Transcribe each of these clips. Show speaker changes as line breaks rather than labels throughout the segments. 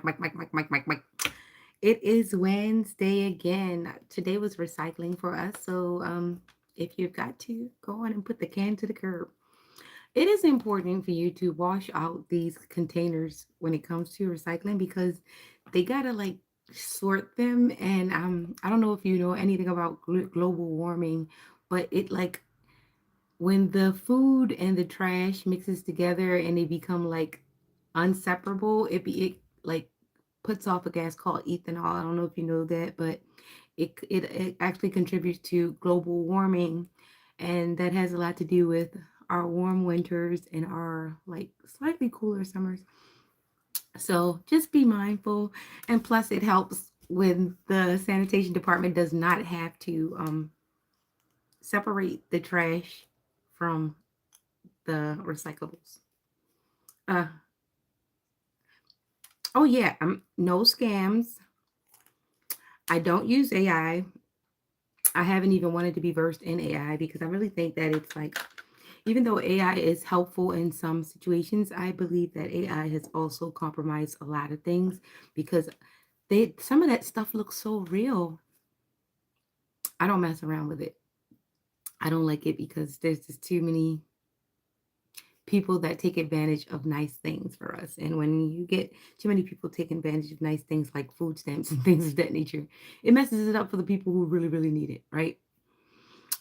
Mike. It is Wednesday again. Today was recycling for us. So if you've got to go on and put the can to the curb, it is important for you to wash out these containers when it comes to recycling because they gotta like sort them. And I don't know if you know anything about global warming, but it like when the food and the trash mixes together and they become like unseparable, it like puts off a gas called ethanol. I don't know if you know that, but it actually contributes to global warming, and that has a lot to do with our warm winters and our like slightly cooler summers. So just be mindful, and plus it helps when the sanitation department does not have to separate the trash from the recyclables. Uh, oh yeah, no scams. I don't use AI. I haven't even wanted to be versed in AI because I really think that it's like, even though AI is helpful in some situations, I believe that AI has also compromised a lot of things because they some of that stuff looks so real. I don't mess around with it. I don't like it because there's just too many people that take advantage of nice things for us. And when you get too many people taking advantage of nice things like food stamps and things of that nature, it messes it up for the people who really, really need it, right?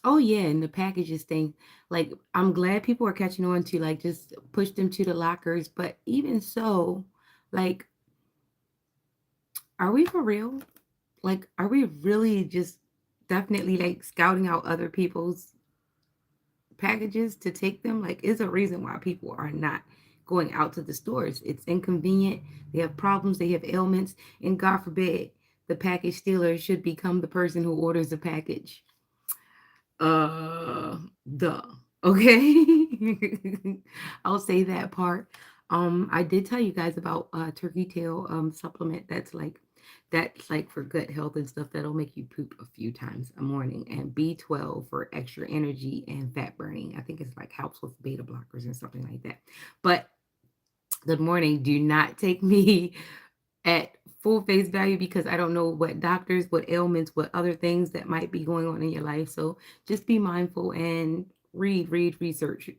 Oh yeah, and the packages thing. Like I'm glad people are catching on to like just push them to the lockers, but even so, like, are we for real? Like, are we really just definitely like scouting out other people's packages to take them? Like, is a reason why people are not going out to the stores. It's inconvenient. They have problems, they have ailments, and God forbid the package stealer should become the person who orders the package. Duh. Okay. I'll say that part. I did tell you guys about turkey tail supplement that's like for gut health and stuff that'll make you poop a few times a morning, and B12 for extra energy and fat burning. I think it's like helps with beta blockers and something like that. But good morning. Do not take me at full face value because I don't know what doctors, what ailments, what other things that might be going on in your life. So just be mindful and research.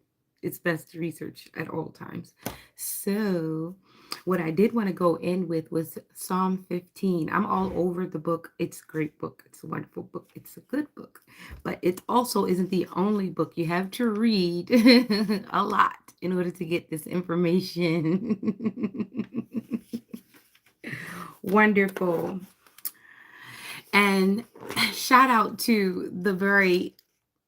It's best to research at all times. So, what I did want to go in with was Psalm 15. I'm all over the book. It's a great book. It's a wonderful book. It's a good book. But it also isn't the only book. You have to read a lot in order to get this information. Wonderful. And shout out to the very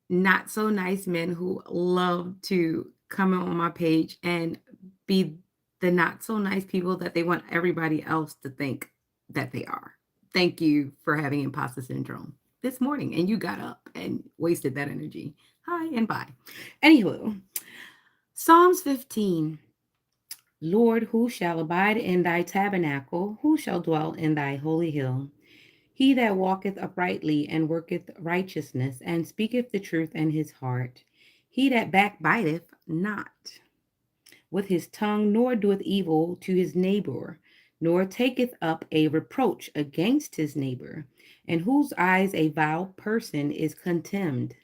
not so nice men who love to comment on my page and be the not so nice people that they want everybody else to think that they are. Thank you for having imposter syndrome this morning. And you got up and wasted that energy. Hi and bye. Anywho, Psalms 15. Lord, who shall abide in thy tabernacle? Who shall dwell in thy holy hill? He that walketh uprightly and worketh righteousness and speaketh the truth in his heart. He that backbiteth not with his tongue, nor doeth evil to his neighbor, nor taketh up a reproach against his neighbor, in whose eyes a vile person is contemned.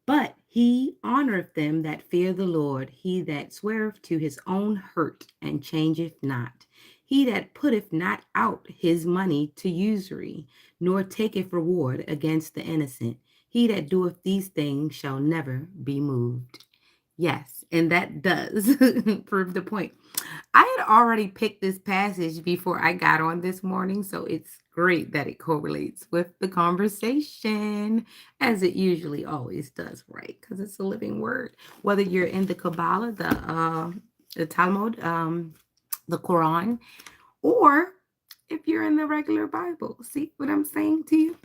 But he honoreth them that fear the Lord, he that sweareth to his own hurt and changeth not, he that putteth not out his money to usury, nor taketh reward against the innocent. He that doeth these things shall never be moved. Yes, and that does prove the point. I had already picked this passage before I got on this morning, so it's great that it correlates with the conversation, as it usually always does, right? Because it's a living word. Whether you're in the Kabbalah, the Talmud, the Quran, or if you're in the regular Bible. See what I'm saying to you?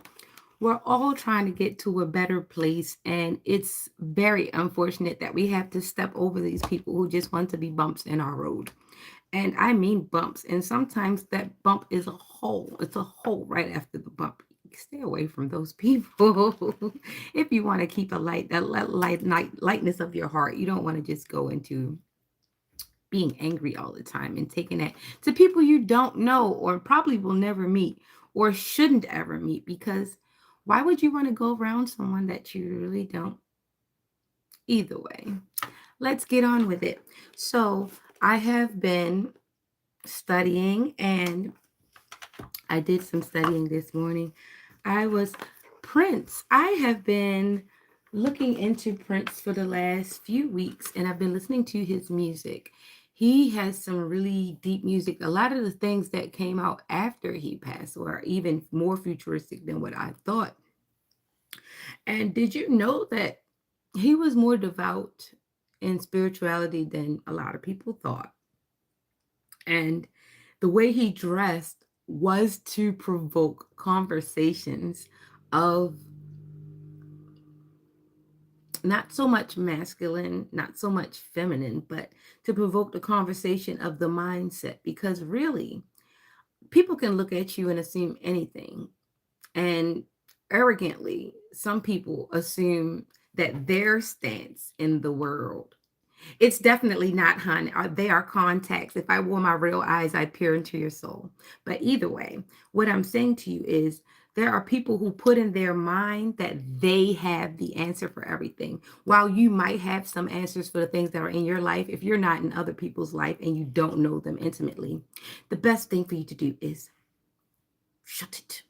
We're all trying to get to a better place, and it's very unfortunate that we have to step over these people who just want to be bumps in our road. And I mean bumps, and sometimes that bump is a hole. It's a hole right after the bump. Stay away from those people. If you want to keep a lightness of your heart, you don't want to just go into being angry all the time and taking that to people you don't know or probably will never meet or shouldn't ever meet, because why would you want to go around someone that you really don't? Either way, let's get on with it. So, I have been studying, and I did some studying this morning. I was Prince. I have been looking into Prince for the last few weeks, and I've been listening to his music. He has some really deep music. A lot of the things that came out after he passed were even more futuristic than what I thought. And did you know that he was more devout in spirituality than a lot of people thought? And the way he dressed was to provoke conversations of not so much masculine, not so much feminine, but to provoke the conversation of the mindset. Because really, people can look at you and assume anything. And arrogantly, some people assume that their stance in the world, it's definitely not, hun. They are contacts. If I wore my real eyes, I'd peer into your soul. But either way, what I'm saying to you is there are people who put in their mind that they have the answer for everything. While you might have some answers for the things that are in your life, if you're not in other people's life and you don't know them intimately, the best thing for you to do is shut it.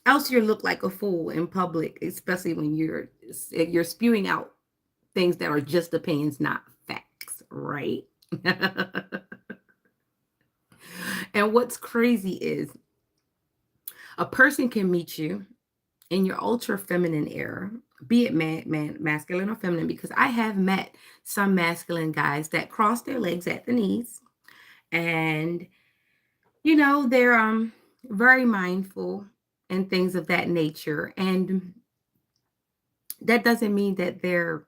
Else you look like a fool in public, especially when you're spewing out things that are just opinions, not facts, right? And what's crazy is a person can meet you in your ultra feminine era, be it masculine or feminine, because I have met some masculine guys that cross their legs at the knees, and they're very mindful and things of that nature. And that doesn't mean that they're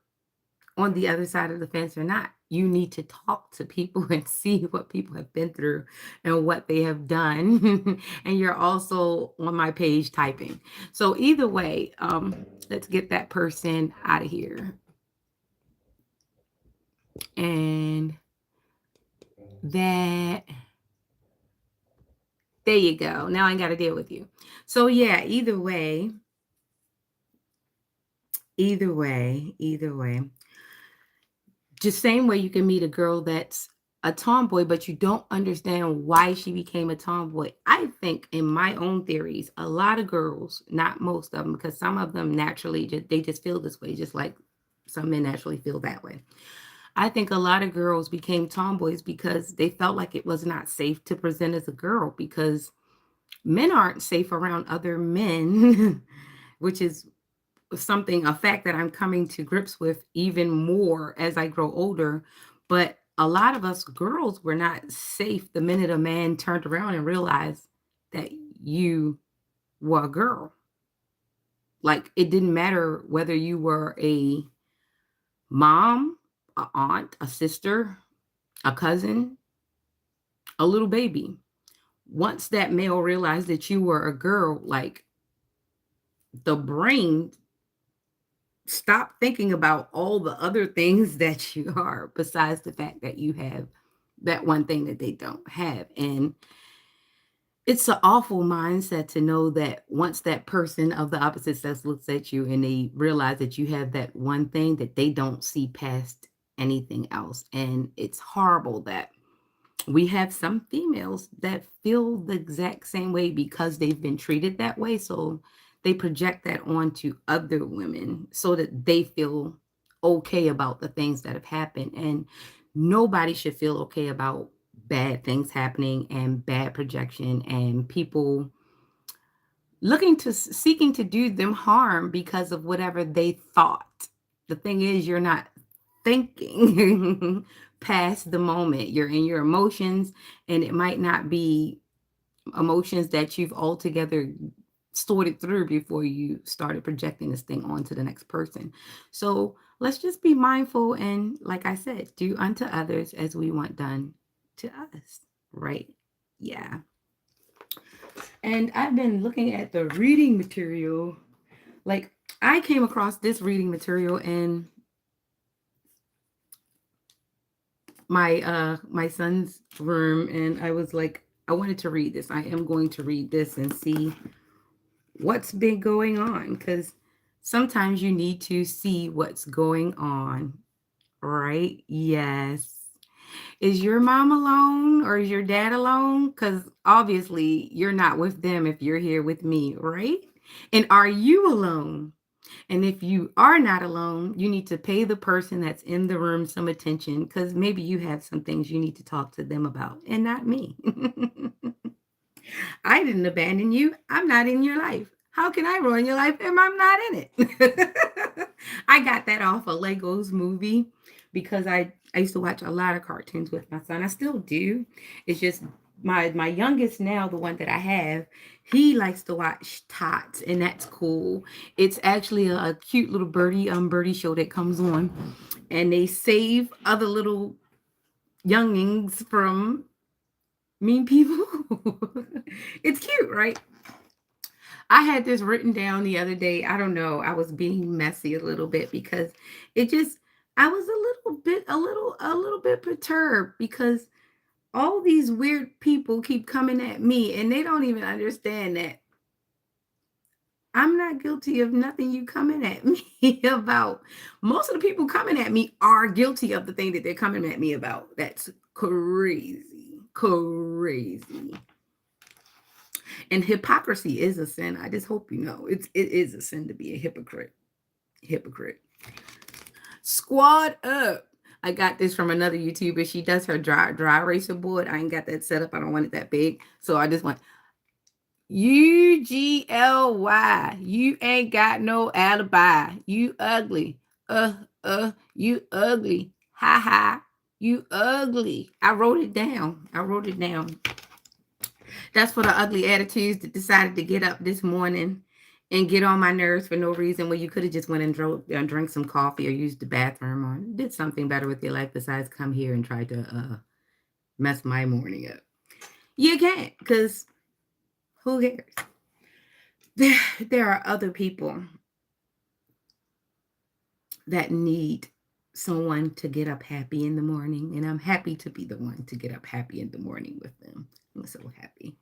on the other side of the fence or not. You need to talk to people and see what people have been through and what they have done. And you're also on my page typing. So either way, let's get that person out of here. And that, there you go. Now I ain't got to deal with you. So yeah, either way. Just same way you can meet a girl that's a tomboy, but you don't understand why she became a tomboy. I think in my own theories, a lot of girls, not most of them, because some of them naturally they just feel this way, just like some men naturally feel that way. I think a lot of girls became tomboys because they felt like it was not safe to present as a girl, because men aren't safe around other men, which is a fact that I'm coming to grips with even more as I grow older. But a lot of us girls were not safe the minute a man turned around and realized that you were a girl. Like, it didn't matter whether you were a mom, a aunt, a sister, a cousin, a little baby. Once that male realized that you were a girl, like, the brain stop thinking about all the other things that you are besides the fact that you have that one thing that they don't have. And it's an awful mindset to know that once that person of the opposite sex looks at you and they realize that you have that one thing, that they don't see past anything else. And it's horrible that we have some females that feel the exact same way because they've been treated that way. So they project that onto other women so that they feel okay about the things that have happened. And nobody should feel okay about bad things happening and bad projection and people seeking to do them harm because of whatever they thought. The thing is, you're not thinking past the moment. You're in your emotions, and it might not be emotions that you've altogether sorted through before you started projecting this thing onto the next person. So let's just be mindful and, like I said, do unto others as we want done to us, right? Yeah. And I've been looking at the reading material. Like, I came across this reading material, and my son's room, and I was like, I wanted to read this. I am going to read this and see what's been going on, because sometimes you need to see what's going on, right? Yes. Is your mom alone or is your dad alone? Because obviously you're not with them if you're here with me, right? And are you alone? And if you are not alone, you need to pay the person that's in the room some attention, because maybe you have some things you need to talk to them about and not me. I didn't abandon you. I'm not in your life. How can I ruin your life if I'm not in it? I got that off a Legos movie, because I used to watch a lot of cartoons with my son. I still do. It's just my youngest now, the one that I have, he likes to watch Tots, and that's cool. It's actually a cute little birdie show that comes on, and they save other little youngings from mean people. It's cute, right? I had this written down the other day. I don't know. I was being messy a little bit, because it just I was a little bit perturbed, because all these weird people keep coming at me, and they don't even understand that I'm not guilty of nothing you coming at me about. Most of the people coming at me are guilty of the thing that they're coming at me about. That's crazy. Crazy. And hypocrisy is a sin. I just hope you know. It is a sin to be a hypocrite. Hypocrite. Squad up. I got this from another YouTuber. She does her dry eraser board. I ain't got that set up. I don't want it that big. So I just want UGLY. You ain't got no alibi. You ugly. You ugly. Ha ha. You ugly. I wrote it down. That's for the ugly attitudes that decided to get up this morning and get on my nerves for no reason. Well, you could have just went and drank some coffee or used the bathroom or did something better with your life besides come here and try to mess my morning up. You can't, because who cares? There are other people that need someone to get up happy in the morning, and I'm happy to be the one to get up happy in the morning with them. I'm so happy.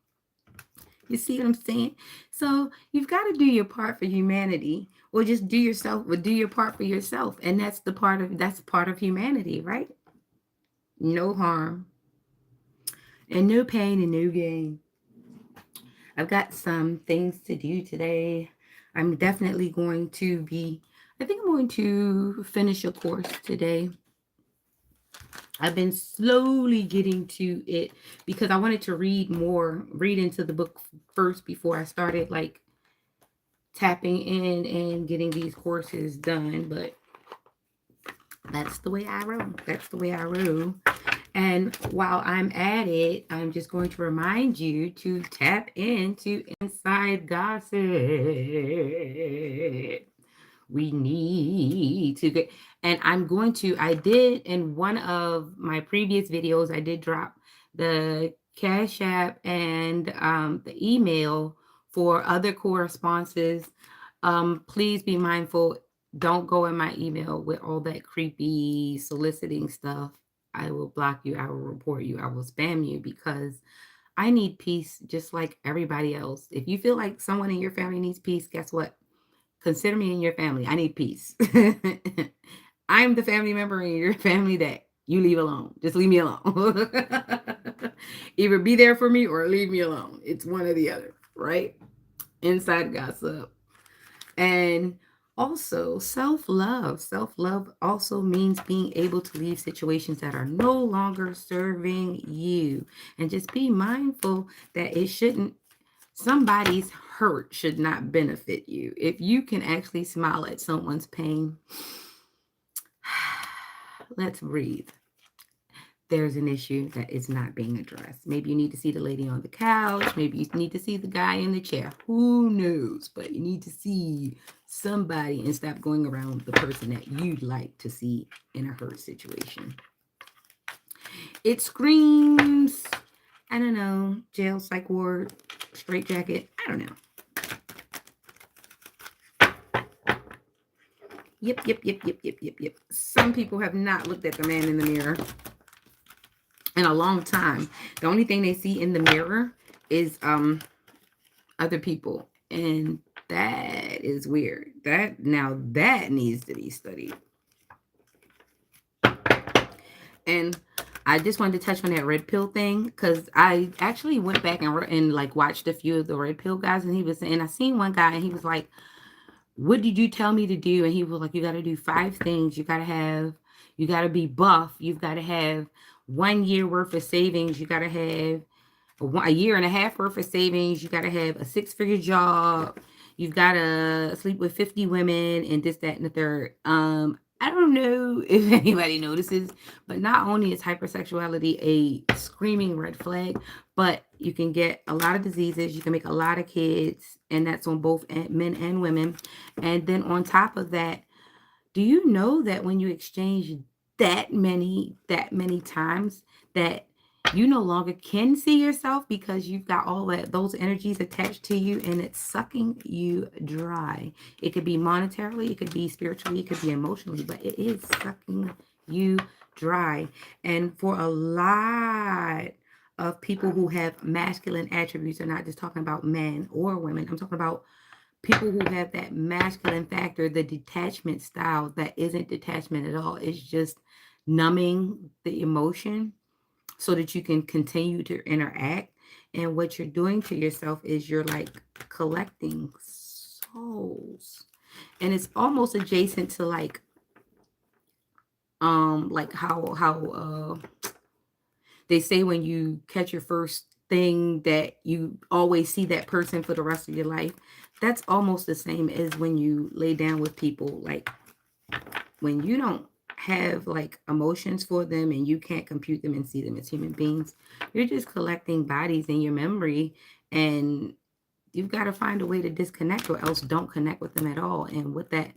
You see what I'm saying? So you've got to do your part for humanity, or just do your part for yourself. And that's part of humanity, right? No harm and no pain and no gain. I've got some things to do today. I'm definitely going to I think I'm going to finish a course today. I've been slowly getting to it because I wanted to read into the book first before I started like tapping in and getting these courses done. But that's the way I roll. And while I'm at it, I'm just going to remind you to tap into Inside Gossip. We need to get, and I did in one of my previous videos, I did drop the Cash App and the email for other correspondences. Please be mindful. Don't go in my email with all that creepy soliciting stuff. I will block you. I will report you. I will spam you, because I need peace just like everybody else. If you feel like someone in your family needs peace, guess what? Consider me in your family. I need peace. I'm the family member in your family that you leave alone. Just leave me alone. Either be there for me or leave me alone. It's one or the other, right? Inside Gossip. And also self-love. Self-love also means being able to leave situations that are no longer serving you. And just be mindful that somebody's hurt should not benefit you. If you can actually smile at someone's pain, let's breathe. There's an issue that is not being addressed. Maybe you need to see the lady on the couch. Maybe you need to see the guy in the chair. Who knows? But you need to see somebody and stop going around with the person that you'd like to see in a hurt situation. It screams, I don't know, jail, psych ward, straitjacket. I don't know. Yep. Some people have not looked at the man in the mirror. in a long time. The only thing they see in the mirror is other people. And that is weird. That needs to be studied. And I just wanted to touch on that red pill thing because I actually went back and like watched a few of the red pill guys, and he was saying I seen one guy and he was like, "What did you tell me to do?" And he was like, "You got to do 5 things. You got to be buff. You've got to have 1 year worth of savings. You got to have a year and a half worth of savings. You got to have a 6-figure job. You've got to sleep with 50 women and this, that, and the third." I don't know if anybody notices, but not only is hypersexuality a screaming red flag, but you can get a lot of diseases. You can make a lot of kids, and that's on both men and women. And then on top of that, do you know that when you exchange that many times that you no longer can see yourself because you've got all that those energies attached to you and it's sucking you dry. It could be monetarily, it could be spiritually, it could be emotionally, but it is sucking you dry. And for a lot of people who have masculine attributes, I'm not just talking about men or women, I'm talking about people who have that masculine factor, the detachment style that isn't detachment at all. It's just numbing the emotion so that you can continue to interact. And what you're doing to yourself is you're like collecting souls. And it's almost adjacent to like how they say when you catch your first thing that you always see that person for the rest of your life. That's almost the same as when you lay down with people. Like when you don't have like emotions for them and you can't compute them and see them as human beings, you're just collecting bodies in your memory, and you've got to find a way to disconnect or else don't connect with them at all. And with that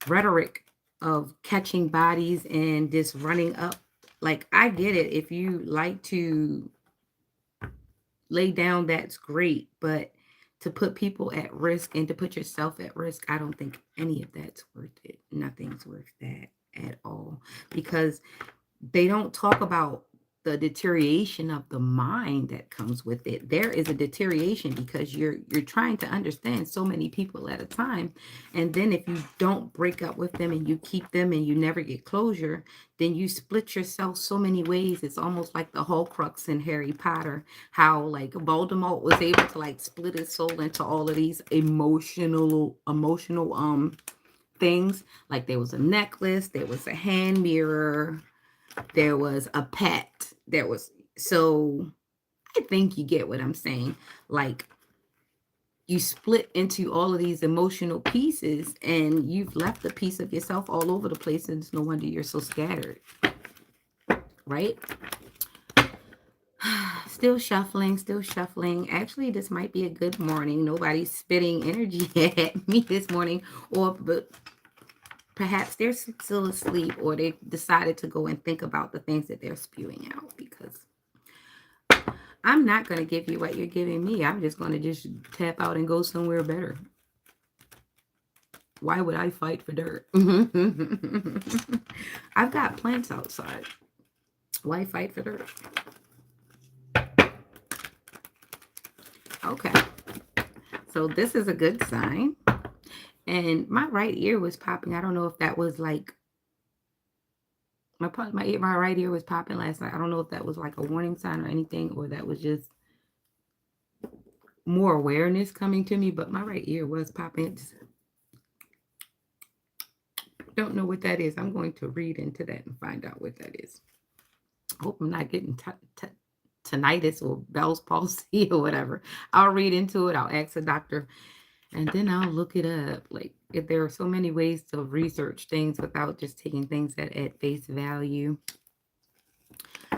rhetoric of catching bodies and just running up, like I get it. If you like to lay down, that's great. But to put people at risk and to put yourself at risk, I don't think any of that's worth it. Nothing's worth that at all. Because they don't talk about the deterioration of the mind that comes with it. There is a deterioration because you're trying to understand so many people at a time. And then if you don't break up with them and you keep them and you never get closure, then you split yourself so many ways. It's almost like the Horcrux in Harry Potter, how like Voldemort was able to like split his soul into all of these emotional things. Like there was a necklace, there was a hand mirror, there was a pet. There was, so I think you get what I'm saying. Like you split into all of these emotional pieces and you've left a piece of yourself all over the place, and it's no wonder you're so scattered, right? Still shuffling, still shuffling. Actually, this might be a good morning. Nobody's spitting energy at me this morning, or but perhaps they're still asleep, or they decided to go and think about the things that they're spewing out, because I'm not going to give you what you're giving me. I'm just going to just tap out and go somewhere better. Why would I fight for dirt? I've got plants outside. Why fight for dirt? Okay. So this is a good sign. And my right ear was popping. I don't know if that was like my right ear was popping last night. I don't know if that was like a warning sign or anything, or that was just more awareness coming to me. But my right ear was popping. Don't know what that is. I'm going to read into that and find out what that is. Hope I'm not getting tinnitus or Bell's palsy or whatever. I'll read into it. I'll ask the doctor, and then I'll look it up. Like, if there are so many ways to research things without just taking things at face value.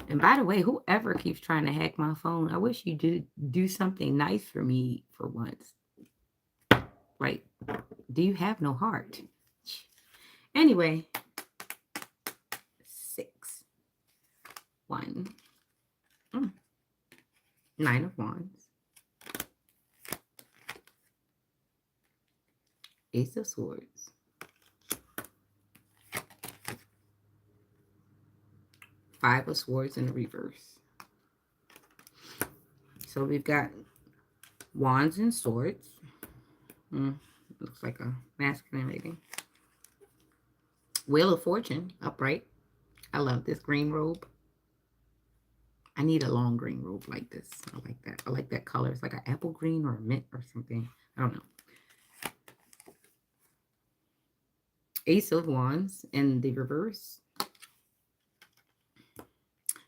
And by the way, whoever keeps trying to hack my phone, I wish you did do something nice for me for once. Like, do you have no heart? Anyway, 6, 1, 9 of Wands, Ace of Swords, Five of Swords in the reverse. So we've got Wands and Swords. Looks like a masculine reading. Wheel of Fortune, upright. I love this green robe. I need a long green robe like this. I like that. I like that color. It's like an apple green or a mint or something. I don't know. Ace of Wands in the reverse.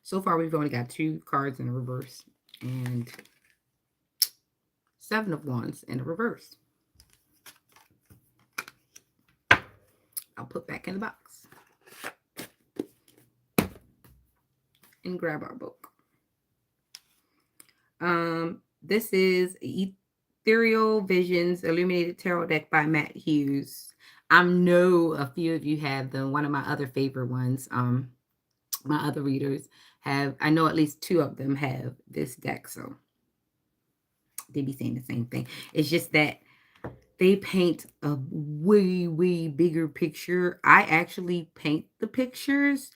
So far, we've only got 2 cards in the reverse. And Seven of Wands in the reverse. I'll put back in the box. And grab our book. This is Ethereal Visions Illuminated Tarot Deck by Matt Hughes. I know a few of you have them. One of my other favorite ones, my other readers have, I know at least 2 of them have this deck, so they be saying the same thing. It's just that they paint a way, way bigger picture. I actually paint the pictures.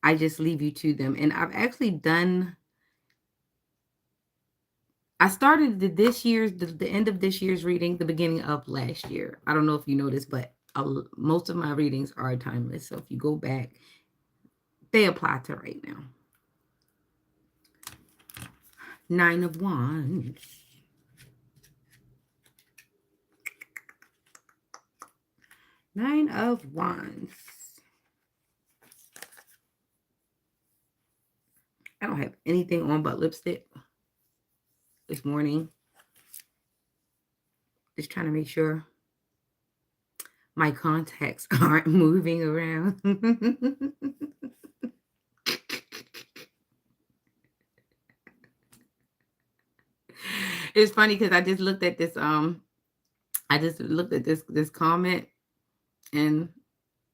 I just leave you to them. And I've actually done, I started this year's, the end of this year's reading, the beginning of last year. I don't know if you noticed, but most of my readings are timeless. So if you go back, they apply to right now. 9 of Wands. 9 of Wands. I don't have anything on but lipstick this morning. Just trying to make sure my contacts aren't moving around. It's funny because I just looked at this this comment, and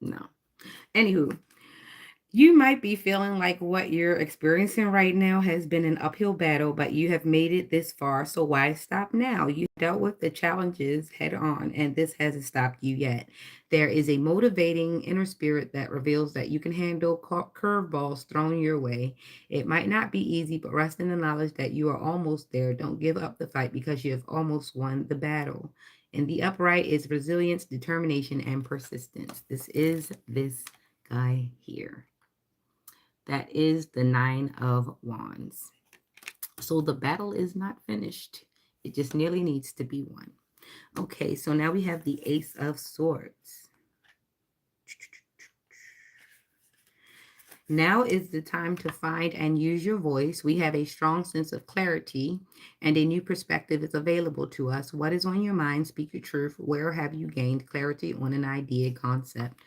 no. Anywho, you might be feeling like what you're experiencing right now has been an uphill battle, but you have made it this far, so why stop now? You dealt with the challenges head on, and this hasn't stopped you yet. There is a motivating inner spirit that reveals that you can handle curveballs thrown your way. It might not be easy, but rest in the knowledge that you are almost there. Don't give up the fight because you have almost won the battle. In the upright is resilience, determination, and persistence. This is this guy here. That is the 9 of Wands. So the battle is not finished. It just nearly needs to be won. Okay, so now we have the Ace of Swords. Now is the time to find and use your voice. We have a strong sense of clarity and a new perspective is available to us. What is on your mind? Speak your truth. Where have you gained clarity on an idea, concept,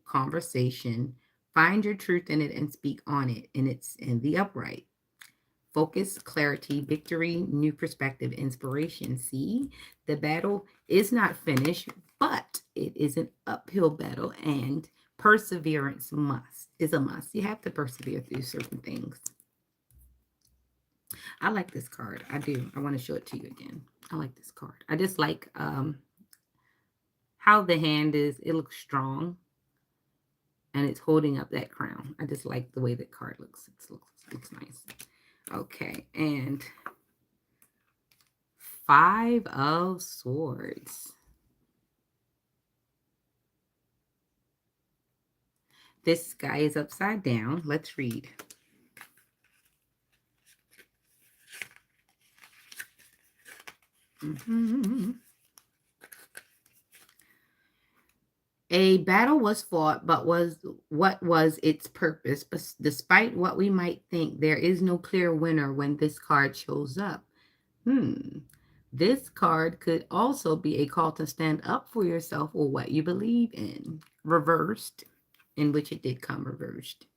conversation? Find your truth in it and speak on it. And it's in the upright. Focus, clarity, victory, new perspective, inspiration. See, the battle is not finished, but it is an uphill battle, and perseverance is a must. You have to persevere through certain things. I like this card. I do. I want to show it to you again. I like this card. I just like how the hand is. It looks strong. And it's holding up that crown. I just like the way that card looks. It looks nice. Okay, and 5 of Swords. This guy is upside down. Let's read. A battle was fought, but what was its purpose? But despite what we might think, there is no clear winner when this card shows up. This card could also be a call to stand up for yourself or what you believe in. Reversed, in which it did come reversed.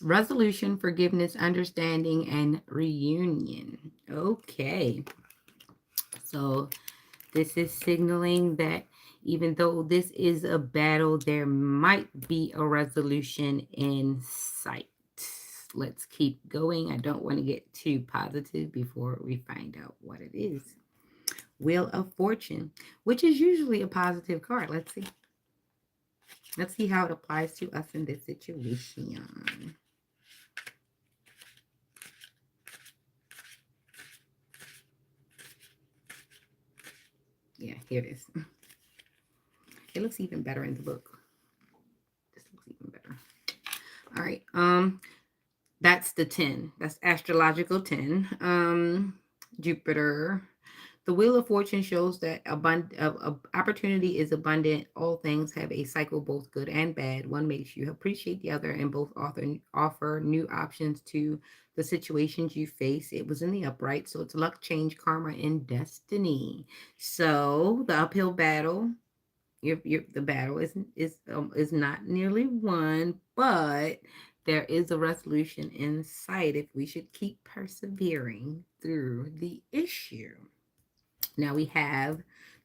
Resolution, forgiveness, understanding, and reunion. Okay. So this is signaling that even though this is a battle, there might be a resolution in sight. Let's keep going. I don't want to get too positive before we find out what it is. Wheel of Fortune, which is usually a positive card. Let's see. Let's see how it applies to us in this situation. Yeah, here it is. It looks even better in the book. This looks even better. All right. That's the 10. That's astrological 10. Jupiter. The Wheel of Fortune shows that opportunity is abundant. All things have a cycle, both good and bad. One makes you appreciate the other, and both offer new options to the situations you face. It was in the upright, so it's luck, change, karma, and destiny. So the uphill battle, the battle is not nearly won, but there is a resolution in sight if we should keep persevering through the issue. Now we have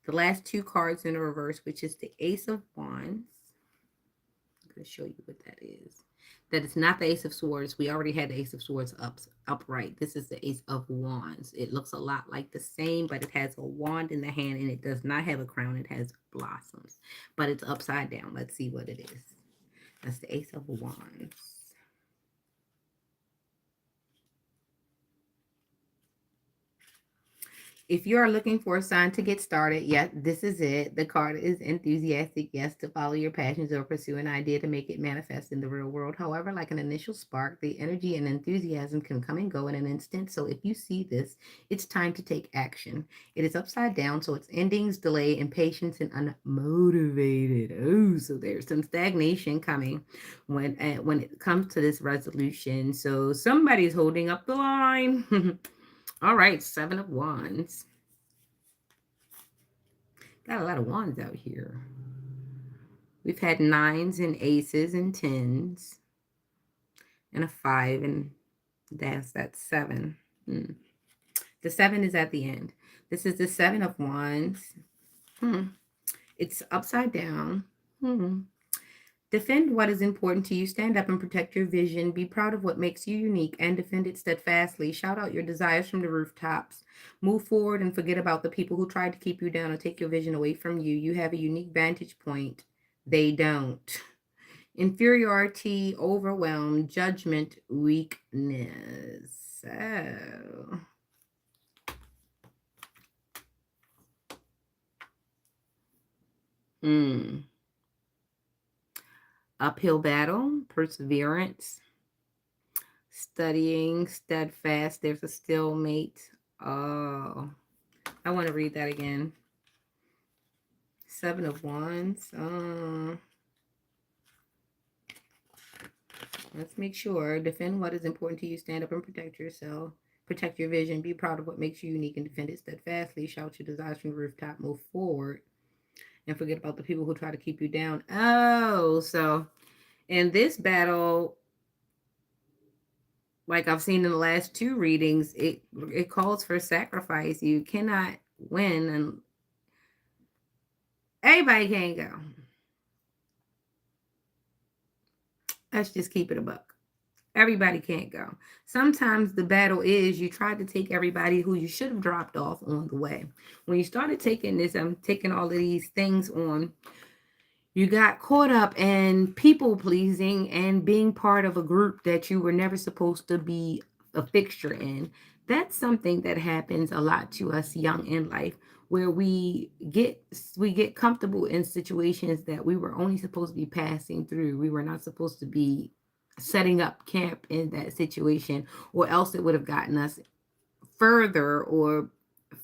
the last two cards in the reverse, which is the Ace of Wands. I'm going to show you what that is. That is not the Ace of Swords. We already had the Ace of Swords upright. This is the Ace of Wands. It looks a lot like the same, but it has a wand in the hand, and it does not have a crown. It has blossoms, but it's upside down. Let's see what it is. That's the Ace of Wands. If you are looking for a sign to get started, yes, this is it. The card is enthusiastic, yes, to follow your passions or pursue an idea to make it manifest in the real world. However, like an initial spark, the energy and enthusiasm can come and go in an instant. So if you see this, it's time to take action. It is upside down, so it's endings, delay, impatience, and unmotivated. Oh, so there's some stagnation coming when it comes to this resolution. So somebody's holding up the line. All right, 7 of Wands. Got a lot of wands out here. We've had 9s and aces and 10s and a 5, and that's 7. The 7 is at the end. This is the 7 of Wands. It's upside down. Defend what is important to you. Stand up and protect your vision. Be proud of what makes you unique and defend it steadfastly. Shout out your desires from the rooftops. Move forward and forget about the people who tried to keep you down or take your vision away from you. You have a unique vantage point. They don't. Inferiority, overwhelm, judgment, weakness. So, uphill battle, perseverance, studying, steadfast. There's a stalemate. Oh, I want to read that again. 7 of Wands. Let's make sure. Defend what is important to you. Stand up and protect yourself. Protect your vision. Be proud of what makes you unique and defend it steadfastly. Shout your desires from the rooftop. Move forward. And forget about the people who try to keep you down. Oh, so in this battle, like I've seen in the last 2 readings, it calls for sacrifice. You cannot win, and everybody can't go. Let's just keep it a buck. Everybody can't go. Sometimes the battle is you try to take everybody who you should have dropped off on the way. When you started taking this, I'm taking all of these things on, you got caught up in people pleasing and being part of a group that you were never supposed to be a fixture in. That's something that happens a lot to us young in life, where we get comfortable in situations that we were only supposed to be passing through. We were not supposed to be setting up camp in that situation, or else it would have gotten us further or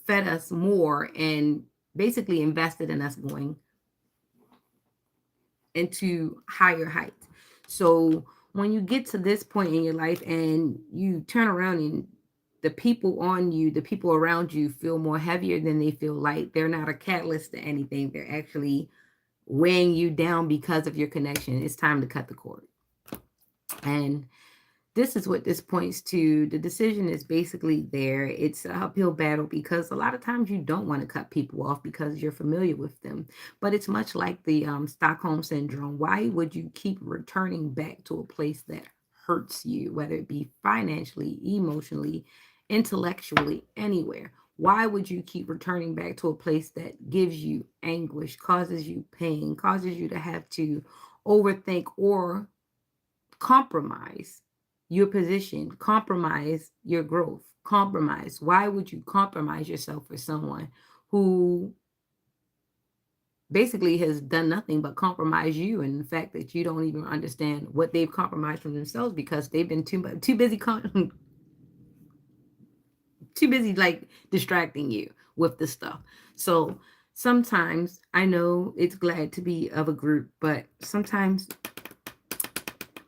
fed us more and basically invested in us going into higher heights. So when you get to this point in your life and you turn around and the people on you, the people around you feel more heavier than they feel light, they're not a catalyst to anything. They're actually weighing you down because of your connection. It's time to cut the cord. And this is what this points to. The decision is basically there. It's an uphill battle because a lot of times you don't want to cut people off because you're familiar with them. But it's much like the Stockholm Syndrome. Why would you keep returning back to a place that hurts you, whether it be financially, emotionally, intellectually, anywhere? Why would you keep returning back to a place that gives you anguish, causes you pain, causes you to have to overthink or compromise your position, compromise your growth, compromise? Why would you compromise yourself for someone who basically has done nothing but compromise you, and the fact that you don't even understand what they've compromised from themselves because they've been too busy too busy like distracting you with the stuff. So sometimes I know it's glad to be of a group, but sometimes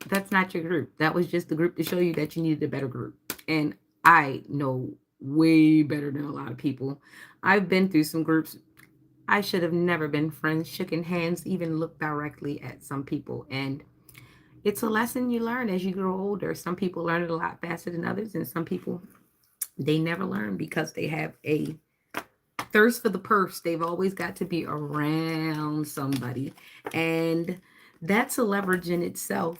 that's not your group. That was just the group to show you that you needed a better group. And I know way better than a lot of people. I've been through some groups. I should have never been friends, shaken hands, even looked directly at some people. And it's a lesson you learn as you grow older. Some people learn it a lot faster than others, and some people, they never learn because they have a thirst for the purse. They've always got to be around somebody. And that's a leverage in itself.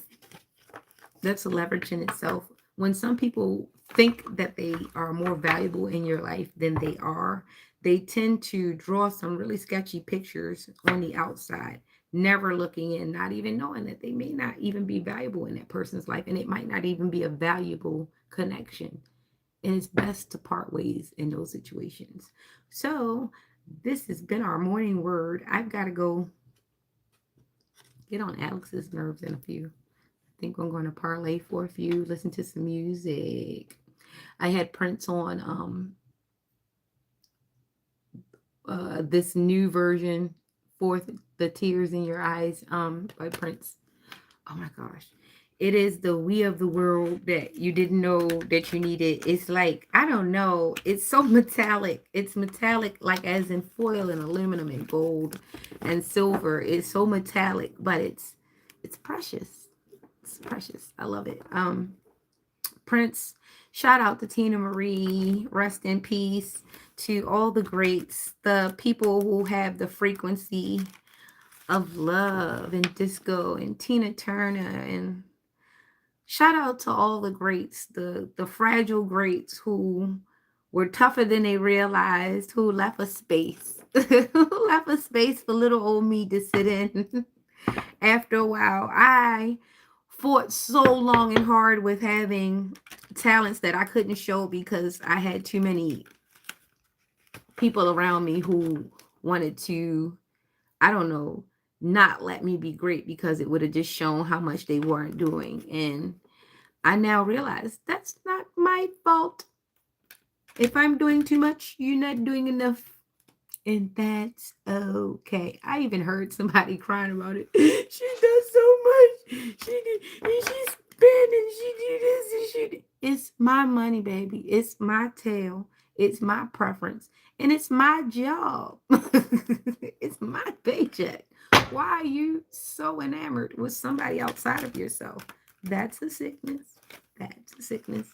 That's a leverage in itself. When some people think that they are more valuable in your life than they are, they tend to draw some really sketchy pictures on the outside, never looking in, not even knowing that they may not even be valuable in that person's life, and it might not even be a valuable connection. And it's best to part ways in those situations. So, this has been our morning word. I've got to go get on Alex's nerves in a few. I think I'm going to parlay for a few, listen to some music. I had Prince on this new version, Fourth the Tears in Your Eyes by Prince. Oh my gosh. It is the we of the world that you didn't know that you needed. It's like, I don't know. It's so metallic. It's metallic, like as in foil and aluminum and gold and silver. It's so metallic, but it's precious. It's precious. I love it. Prince, shout out to Tina Marie. Rest in peace to all the greats, the people who have the frequency of love and disco and Tina Turner, and shout out to all the greats, the fragile greats who were tougher than they realized, who left a space, who left a space for little old me to sit in. After a while, I fought so long and hard with having talents that I couldn't show because I had too many people around me who wanted to, I don't know, not let me be great because it would have just shown how much they weren't doing. And I now realize that's not my fault. If I'm doing too much, you're not doing enough. And that's okay. I even heard somebody crying about it. She does so much. She did, and she spent and she did this and she did. It's my money, baby. It's my tail. It's my preference. And it's my job. It's my paycheck. Why are you so enamored with somebody outside of yourself? That's a sickness. That's a sickness.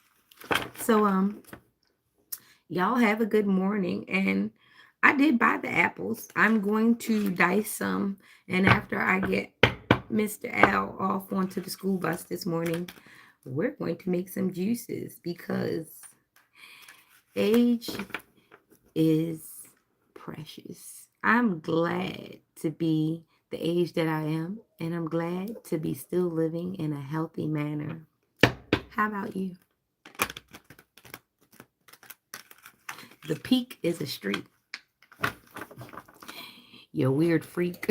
So y'all have a good morning. And I did buy the apples. I'm going to dice some. And after I get Mr. Al off onto the school bus this morning, we're going to make some juices because age is precious. I'm glad to be the age that I am, and I'm glad to be still living in a healthy manner. How about you? The peak is a street. You weird freak.